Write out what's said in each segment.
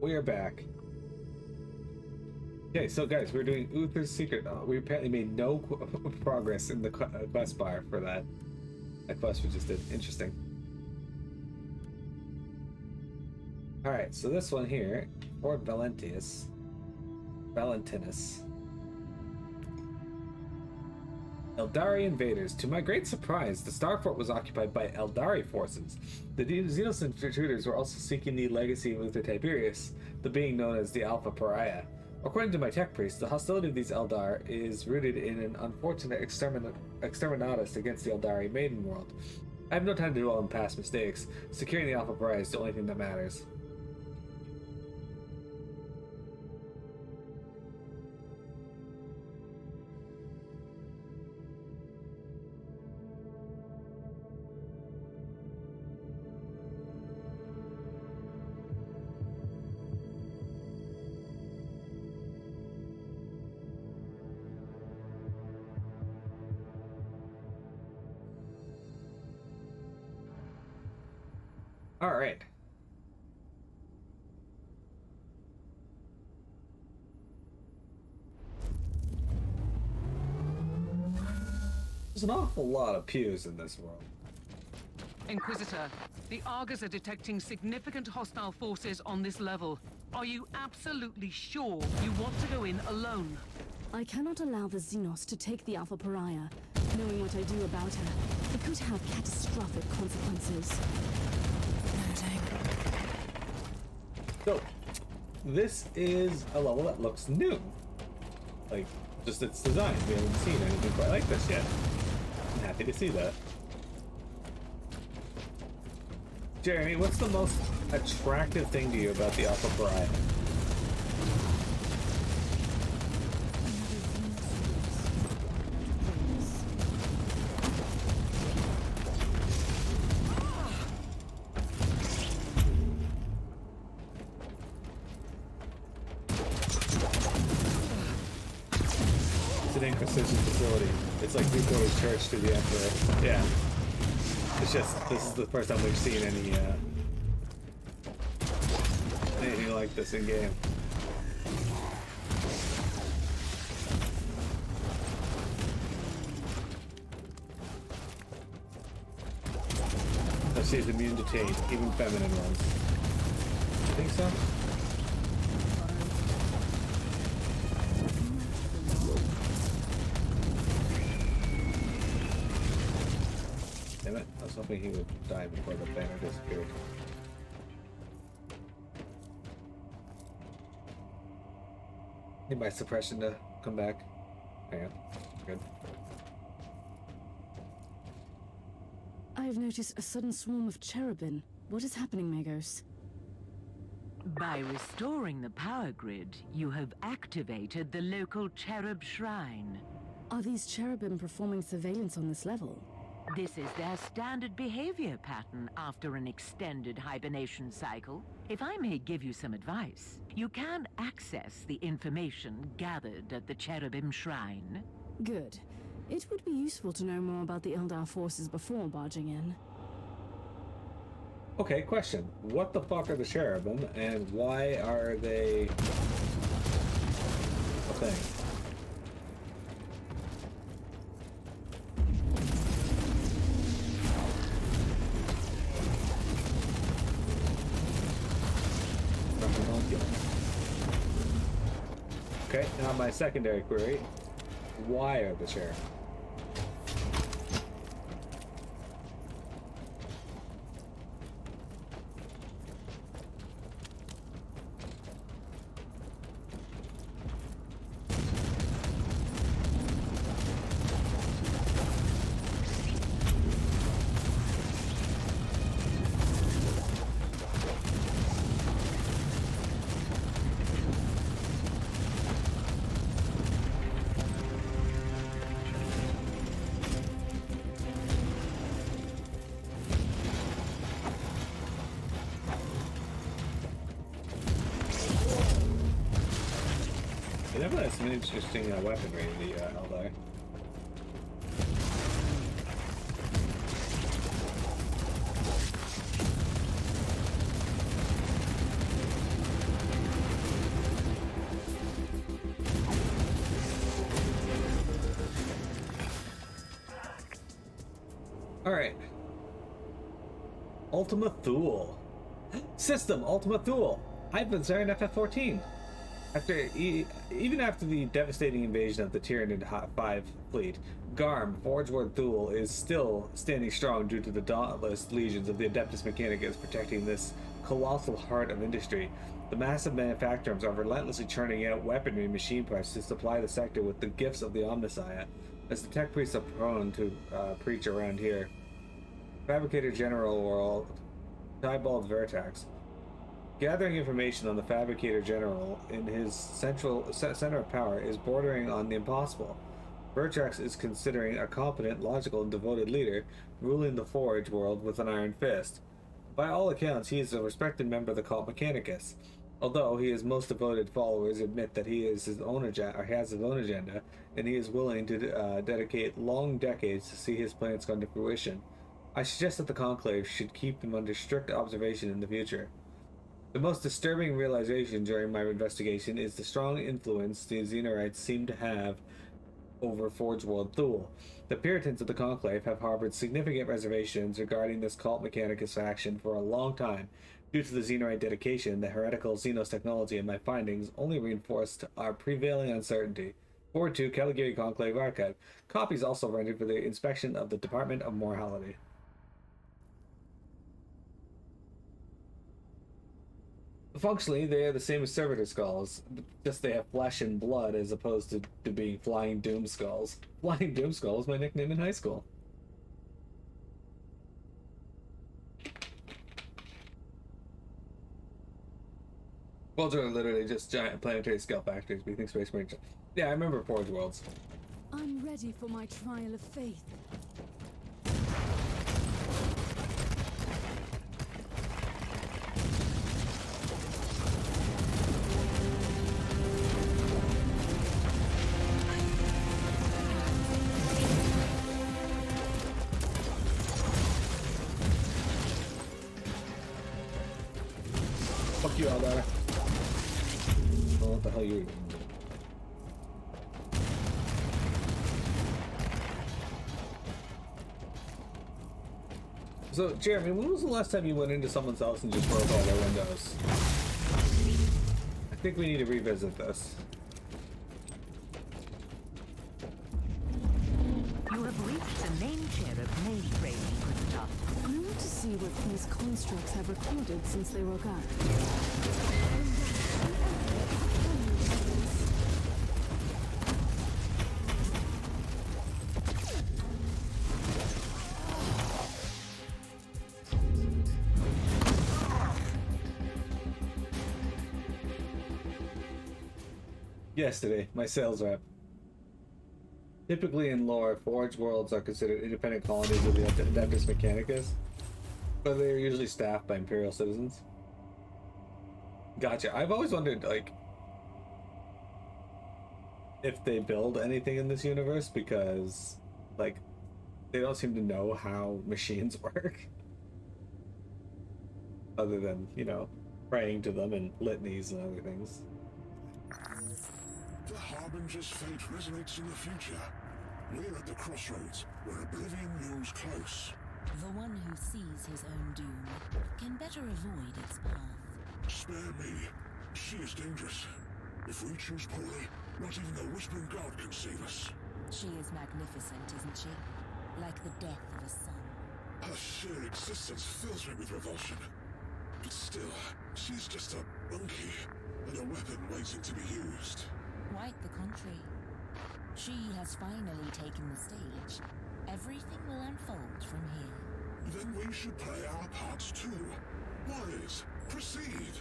We are back. Okay, so guys, we're doing Uther's Secret. We apparently made no progress in the quest bar for that quest we just did. Interesting. Alright, so this one here, Fort Valentinus. Eldari invaders. To my great surprise, the Star Fort was occupied by Eldari forces. The Xenos intruders were also seeking the legacy of Uther Tiberius, the being known as the Alpha Pariah. According to my tech priest, the hostility of these Eldar is rooted in an unfortunate exterminatus against the Eldari maiden world. I have no time to dwell on past mistakes. Securing the Alpha Pariah is the only thing that matters. All right. There's an awful lot of pews in this world. Inquisitor, the Argos are detecting significant hostile forces on this level. Are you absolutely sure you want to go in alone? I cannot allow the Xenos to take the Alpha Pariah. Knowing what I do about her, it could have catastrophic consequences. So, this is a level that looks new. Like, just its design. We haven't seen anything quite like this yet. I'm happy to see that. Jeremy, what's the most attractive thing to you about the Alpha Pariah? Inquisition facility. It's like Nico's church to the Emperor. Yeah. It's just, this is the first time we've seen anything like this in game. So she's immune to taint, even feminine ones. I think so? Damn it, I was hoping he would die before the banner disappeared. Need my suppression to come back. Hang on. Good. I have noticed a sudden swarm of cherubim. What is happening, Magos? By restoring the power grid, you have activated the local cherub shrine. Are these cherubim performing surveillance on this level? This is their standard behavior pattern after an extended hibernation cycle. If I may give you some advice, you can access the information gathered at the cherubim shrine. Good. It would be useful to know more about the Eldar forces before barging in. Okay, question. What the fuck are the cherubim, and why are they a thing? Okay, now my secondary query. Why are the cherubim? They definitely have some interesting weaponry in the Eldar. Alright. Ultima Thule. System Ultima Thule. I've been Zaren FF14. Even after the devastating invasion of the Tyranid 5 fleet, Garm, Forgeward Thule, is still standing strong due to the dauntless legions of the Adeptus Mechanicus protecting this colossal heart of industry. The massive manufacturers are relentlessly churning out weaponry and machine parts to supply the sector with the gifts of the Omnissiah, as the tech priests are prone to preach around here. Fabricator General World, Tybalt Vertax. Gathering information on the Fabricator General in his center of power is bordering on the impossible. Vertrax is considering a competent, logical, and devoted leader, ruling the Forge world with an iron fist. By all accounts, he is a respected member of the cult Mechanicus. Although his most devoted followers admit that he is his own has his own agenda, and he is willing to dedicate long decades to see his plans come to fruition, I suggest that the Conclave should keep him under strict observation in the future. The most disturbing realization during my investigation is the strong influence the Xenorites seem to have over Forge World Thule. The Puritans of the Conclave have harbored significant reservations regarding this cult Mechanicus faction for a long time. Due to the Xenorite dedication, the heretical Xenos technology, and my findings only reinforced our prevailing uncertainty. Forward to Caligari Conclave Archive. Copies also rendered for the inspection of the Department of Morality. Functionally, they are the same as servitor skulls, just they have flesh and blood as opposed to being flying doom skulls. Flying doom skull was my nickname in high school. Worlds are literally just giant planetary scale factories. We think Space Marine. Yeah, I remember Forge Worlds. I'm ready for my trial of faith. Fuck you, Aldar. Oh, what the hell you? So, Jeremy, when was the last time you went into someone's house and just broke all their windows? I think we need to revisit this. You have reached the main chair of mainframe, Inquisitor. I want to see what these constructs have recorded since they woke up. Yesterday, my sales rep. Typically in lore, Forge worlds are considered independent colonies of the Adeptus Mechanicus, but they are usually staffed by Imperial citizens. Gotcha. I've always wondered, like, if they build anything in this universe, because, like, they don't seem to know how machines work. Other than, you know, praying to them and litanies and other things. The Harbinger's fate resonates in the future. We're at the crossroads, where oblivion looms close. The one who sees his own doom can better avoid its path. Spare me. She is dangerous. If we choose poorly, not even the Whispering God can save us. She is magnificent, isn't she? Like the death of a son. Her sheer existence fills me with revulsion. But still, she's just a monkey, and a weapon waiting to be used. Quite the contrary. She has finally taken the stage. Everything will unfold from here. Then we should play our parts too. Warriors, proceed!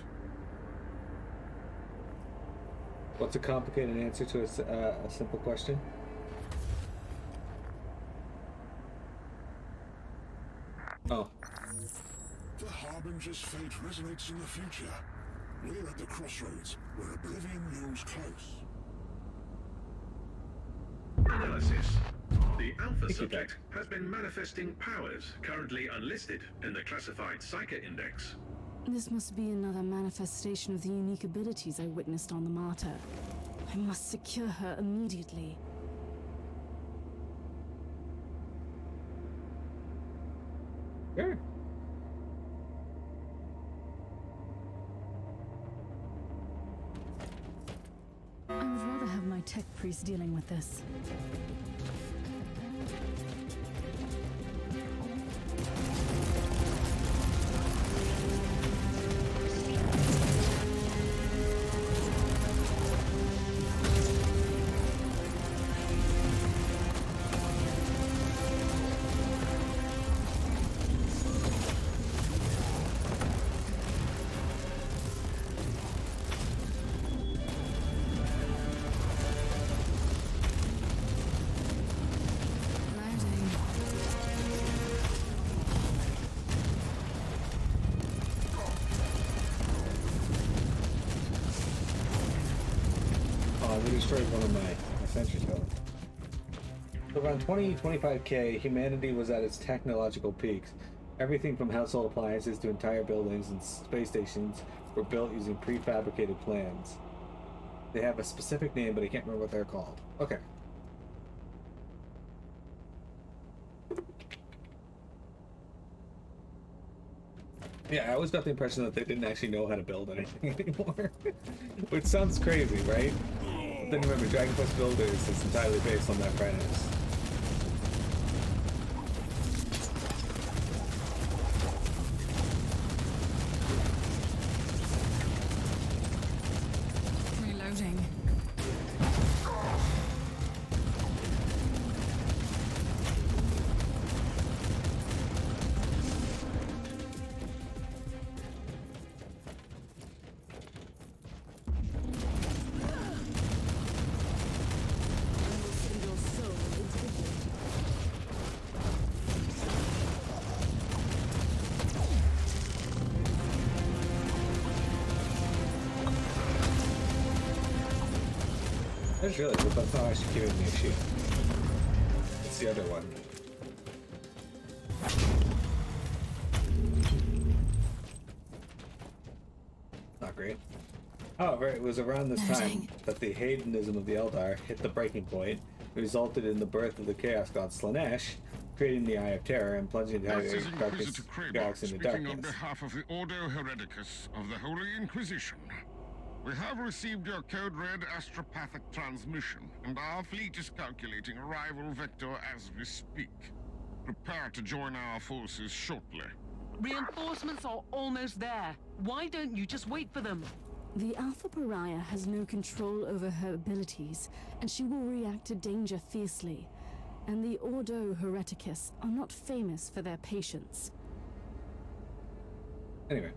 What's a complicated answer to a simple question? Oh. The Harbinger's fate resonates in the future. We're at the crossroads, where oblivion looms close. Analysis. The Alpha subject has been manifesting powers currently unlisted in the classified Psyker Index. This must be another manifestation of the unique abilities I witnessed on the Martyr. I must secure her immediately. Sure. I would rather have my tech priest dealing with this. We destroyed one of my sentry towers. So around 2025K, humanity was at its technological peaks. Everything from household appliances to entire buildings and space stations were built using prefabricated plans. They have a specific name, but I can't remember what they're called. Okay. Yeah, I always got the impression that they didn't actually know how to build anything anymore. Which sounds crazy, right? But then remember, Dragon Quest Builders is entirely based on that premise. Reloading. I just realized that that's not actually giving me a shield. It's the other one. Not great. However, it was around this time that the hedonism of the Eldar hit the breaking point, resulted in the birth of the Chaos God Slanesh, creating the Eye of Terror and plunging the This is Inquisitor galaxy into speaking on darkness. behalf of the Ordo Hereticus of the Holy Inquisition. We have received your code-red astropathic transmission, and our fleet is calculating arrival vector as we speak. Prepare to join our forces shortly. Reinforcements are almost there. Why don't you just wait for them? The Alpha Pariah has no control over her abilities, and she will react to danger fiercely. And the Ordo Hereticus are not famous for their patience. Anyway.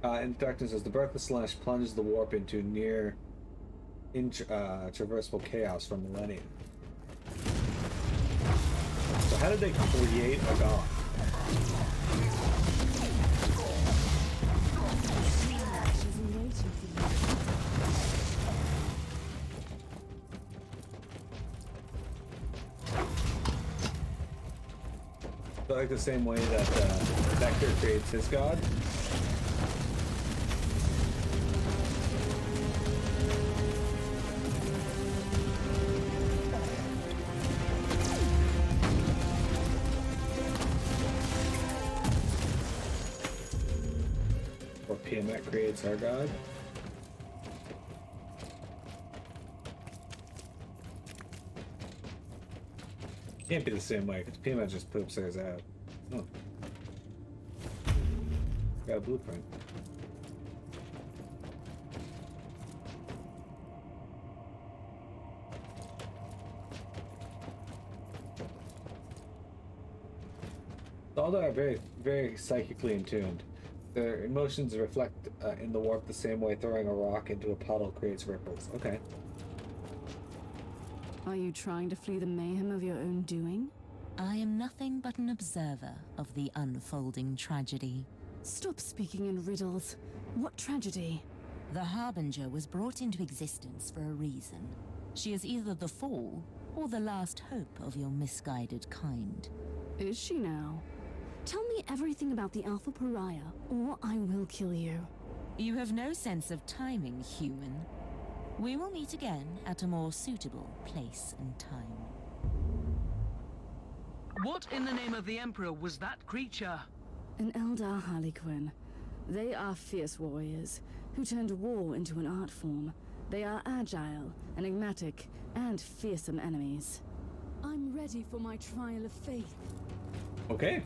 In darkness, as the birth of Slanesh plunged the warp into near traversable chaos for millennia. So how did they create a god? So like the same way that Vector creates his god. Tiamat creates our god. Can't be the same way, because Tiamat just poops theirs out. Oh. Got a blueprint. All that are very, very psychically in tuned. Their emotions reflect in the warp the same way throwing a rock into a puddle creates ripples. Okay. Are you trying to flee the mayhem of your own doing? I am nothing but an observer of the unfolding tragedy. Stop speaking in riddles. What tragedy? The Harbinger was brought into existence for a reason. She is either the fall or the last hope of your misguided kind. Is she now? Tell me everything about the Alpha Pariah, or I will kill you. You have no sense of timing, human. We will meet again at a more suitable place and time. What in the name of the Emperor was that creature? An Eldar Harlequin. They are fierce warriors who turned war into an art form. They are agile, enigmatic, and fearsome enemies. I'm ready for my trial of faith. Okay.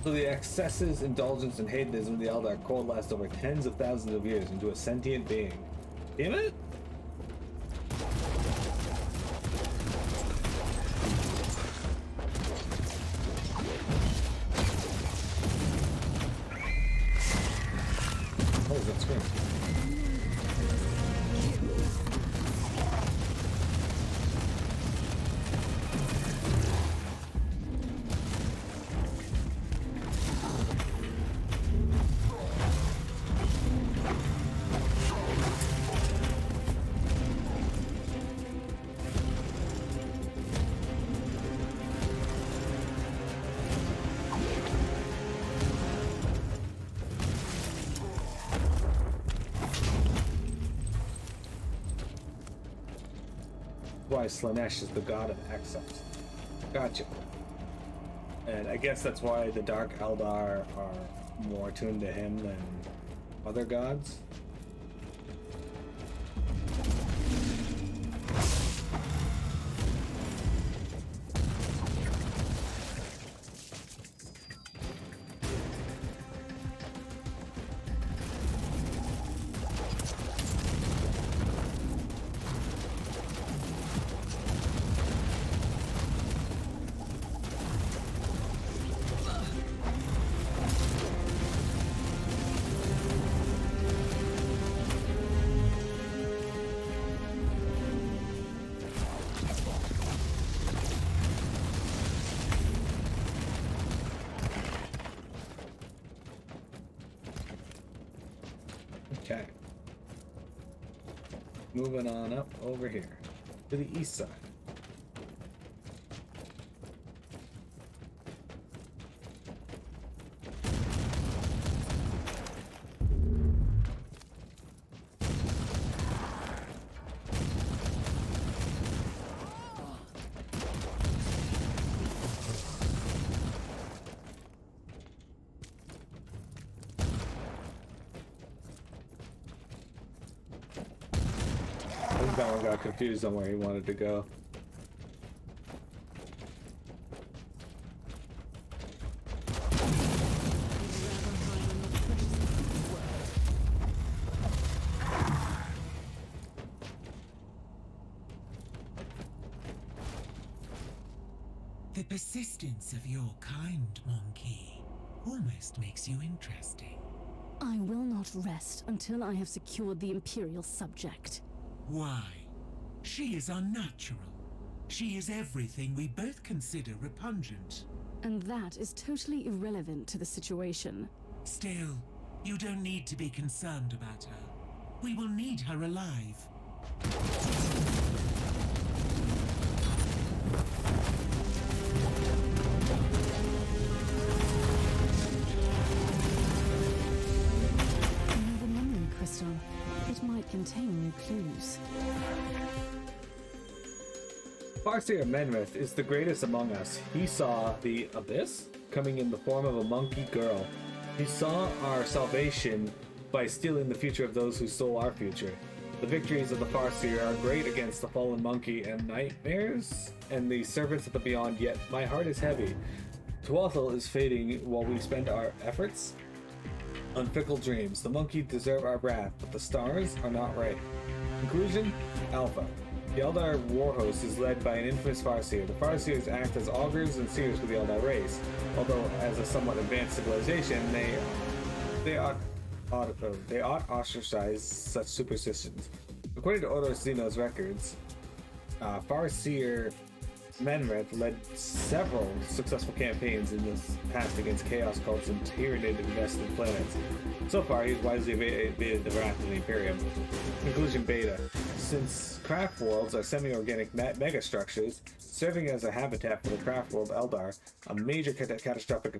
So the excesses, indulgence, and hedonism of the Eldar coalesced over tens of thousands of years into a sentient being. Damn it! Oh, that's great. Why Slanesh is the god of excess. Gotcha. And I guess that's why the Dark Eldar are more attuned to him than other gods. Okay. Moving on up over here to the east side. I think that one got confused on where he wanted to go. The persistence of your kind, Monkey, almost makes you interesting. I will not rest until I have secured the Imperial subject. Why? She is unnatural. She is everything we both consider repugnant. And that is totally irrelevant to the situation. Still, you don't need to be concerned about her. We will need her alive. Another memory crystal. It might contain new clues. Farseer Menrith is the greatest among us. He saw the abyss coming in the form of a monkey girl. He saw our salvation by stealing the future of those who stole our future. The victories of the Farseer are great against the fallen monkey and nightmares and the servants of the beyond, yet my heart is heavy. Tuathal is fading while we spend our efforts on fickle dreams. The monkey deserve our wrath, but the stars are not right. Conclusion: Alpha. The Eldar warhost is led by an infamous Farseer. The Farseers act as augurs and seers for the Eldar race. Although, as a somewhat advanced civilization, they ought ostracize such superstitions. According to Odo Zeno's records, Farseer Menrith led several successful campaigns in this past against chaos cults and tyranid invested planets. So far, he's wisely evaded the wrath of the Imperium. Conclusion beta. Since craft worlds are semi-organic megastructures, serving as a habitat for the craft world Eldar, a major catastrophic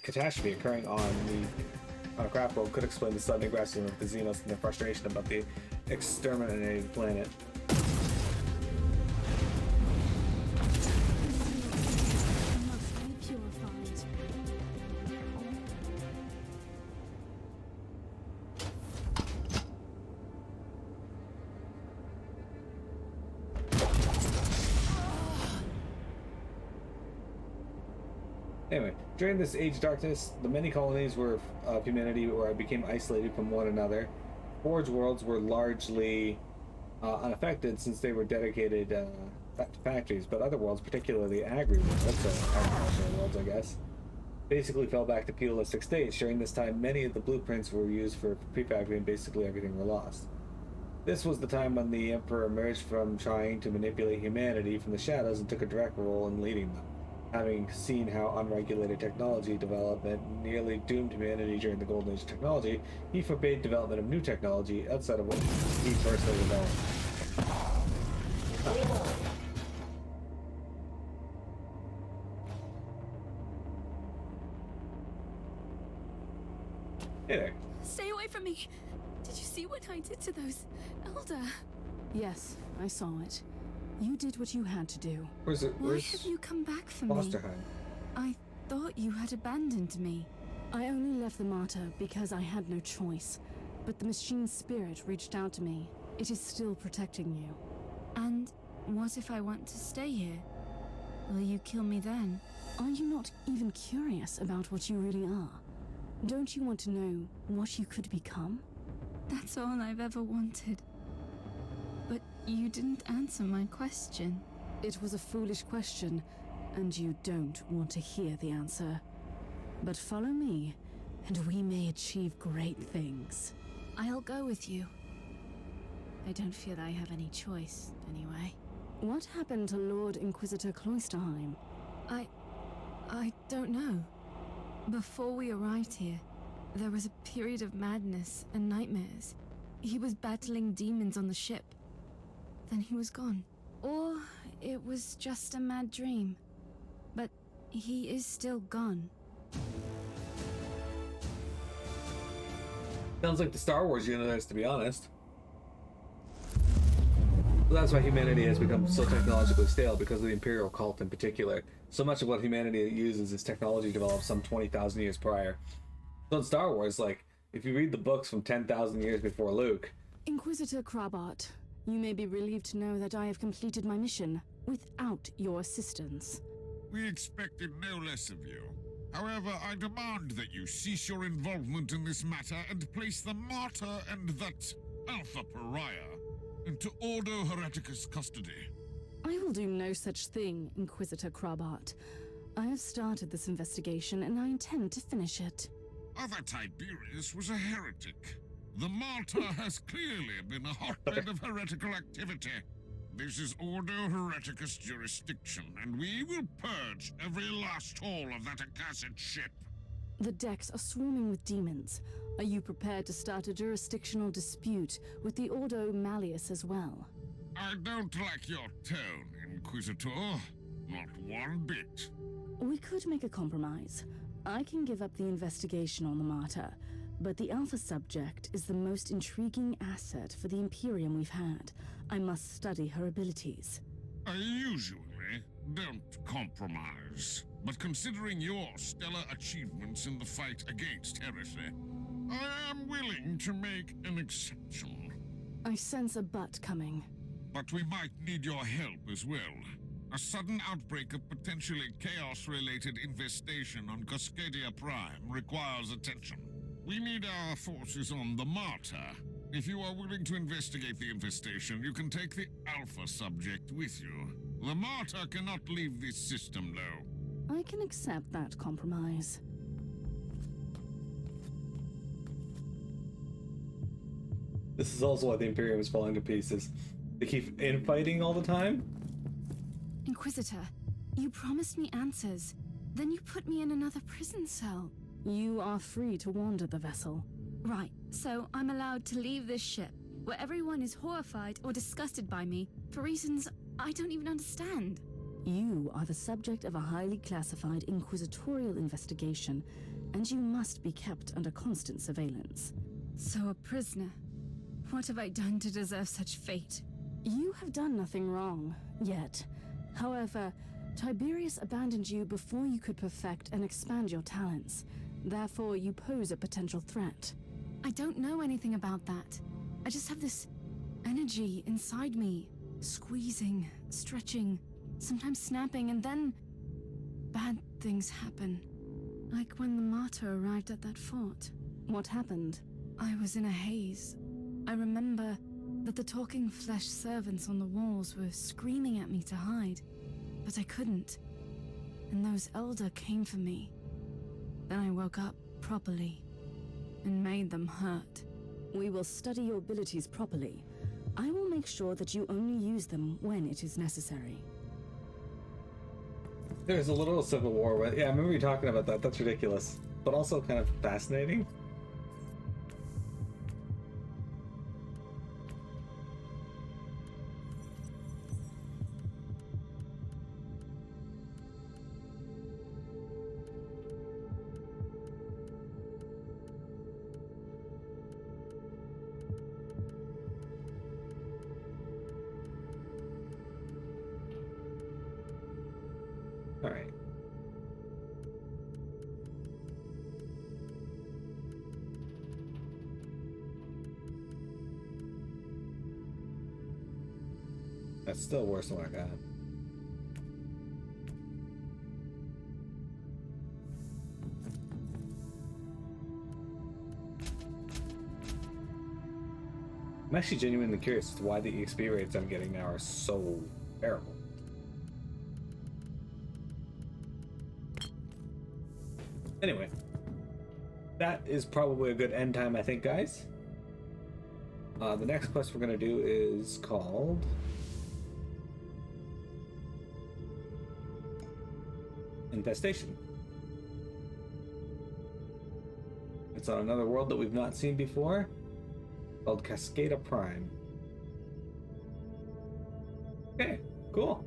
catastrophe occurring on the craft world could explain the sudden aggression of the Xenos and their frustration about the exterminated planet. Must be purified. Anyway, during this age of darkness, the many colonies of humanity became isolated from one another. Forge worlds were largely unaffected since they were dedicated to factories, but other worlds, particularly agricultural worlds, I guess, basically fell back to feudalistic states. During this time, many of the blueprints were used for prefabs and basically everything were lost. This was the time when the Emperor emerged from trying to manipulate humanity from the shadows and took a direct role in leading them. Having seen how unregulated technology development nearly doomed humanity during the golden age of technology, he forbade development of new technology outside of what he personally developed. Hey there. Stay away from me! Did you see what I did to those elder? Yes, I saw it. You did what you had to do. Why have you come back for me? Fosterheim? I thought you had abandoned me. I only left the Martyr because I had no choice. But the machine's spirit reached out to me. It is still protecting you. And what if I want to stay here? Will you kill me then? Are you not even curious about what you really are? Don't you want to know what you could become? That's all I've ever wanted. But you didn't answer my question. It was a foolish question, and you don't want to hear the answer. But follow me, and we may achieve great things. I'll go with you. I don't feel I have any choice, anyway. What happened to Lord Inquisitor Cloisterheim? I don't know. Before we arrived here, there was a period of madness and nightmares. He was battling demons on the ship. Then he was gone. Or it was just a mad dream. But he is still gone. Sounds like the Star Wars universe, to be honest. Well, that's why humanity has become so technologically stale, because of the Imperial cult in particular. So much of what humanity uses is technology developed some 20,000 years prior. So in Star Wars, like, if you read the books from 10,000 years before Luke... Inquisitor Krabart, you may be relieved to know that I have completed my mission without your assistance. We expected no less of you. However, I demand that you cease your involvement in this matter and place the Martyr and that Alpha Pariah into Ordo Hereticus custody. I will do no such thing, Inquisitor Krabart. I have started this investigation and I intend to finish it. Other Tiberius was a heretic. The Martyr has clearly been a hotbed of heretical activity. This is Ordo Hereticus jurisdiction, and we will purge every last hole of that accursed ship. The decks are swarming with demons. Are you prepared to start a jurisdictional dispute with the Ordo Malleus as well? I don't like your tone, Inquisitor. Not one bit. We could make a compromise. I can give up the investigation on the Martyr, but the Alpha subject is the most intriguing asset for the Imperium we've had. I must study her abilities. I usually don't compromise, but considering your stellar achievements in the fight against heresy, I am willing to make an exception. I sense a but coming. But we might need your help as well. A sudden outbreak of potentially chaos-related infestation on Cascadia Prime requires attention. We need our forces on the Martyr. If you are willing to investigate the infestation, you can take the Alpha subject with you. The Martyr cannot leave this system, though. I can accept that compromise. This is also why the Imperium is falling to pieces. They keep infighting all the time? Inquisitor, you promised me answers. Then you put me in another prison cell. You are free to wander the vessel. Right, so I'm allowed to leave this ship, where everyone is horrified or disgusted by me, for reasons I don't even understand. You are the subject of a highly classified inquisitorial investigation, and you must be kept under constant surveillance. So a prisoner. What have I done to deserve such fate? You have done nothing wrong, yet. However, Tiberius abandoned you before you could perfect and expand your talents. Therefore, you pose a potential threat. I don't know anything about that. I just have this energy inside me, squeezing, stretching, sometimes snapping, and then bad things happen. Like when the Martyr arrived at that fort. What happened? I was in a haze. I remember that the talking flesh servants on the walls were screaming at me to hide, but I couldn't. And those Elder came for me. Then I woke up properly and made them hurt. We will study your abilities properly. I will make sure that you only use them when it is necessary. There's a little civil war with, yeah, I remember you talking about that. That's ridiculous, but also kind of fascinating. All right. That's still worse than what I got. I'm actually genuinely curious as to why the EXP rates I'm getting now are so terrible. Anyway, that is probably a good end time, I think, guys. The next quest we're going to do is called Infestation. It's on another world that we've not seen before, called Cascada Prime. Okay, cool.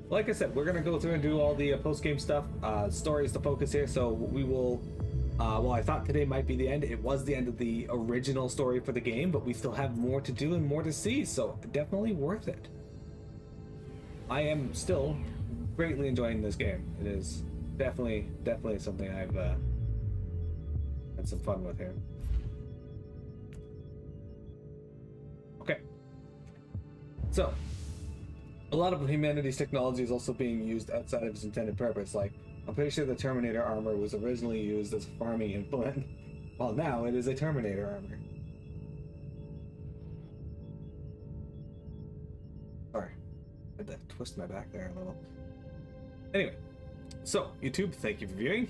Like I said, we're going to go through and do all the post-game stuff. Story is the focus here, so we will... well, I thought today might be the end. It was the end of the original story for the game, but we still have more to do and more to see, so definitely worth it. I am still greatly enjoying this game. It is definitely something I've had some fun with here. Okay. So... a lot of humanity's technology is also being used outside of its intended purpose. Like, I'm pretty sure the Terminator armor was originally used as a farming implement. Well, now it is a Terminator armor. Sorry, I had to twist my back there a little. Anyway, so YouTube, thank you for viewing.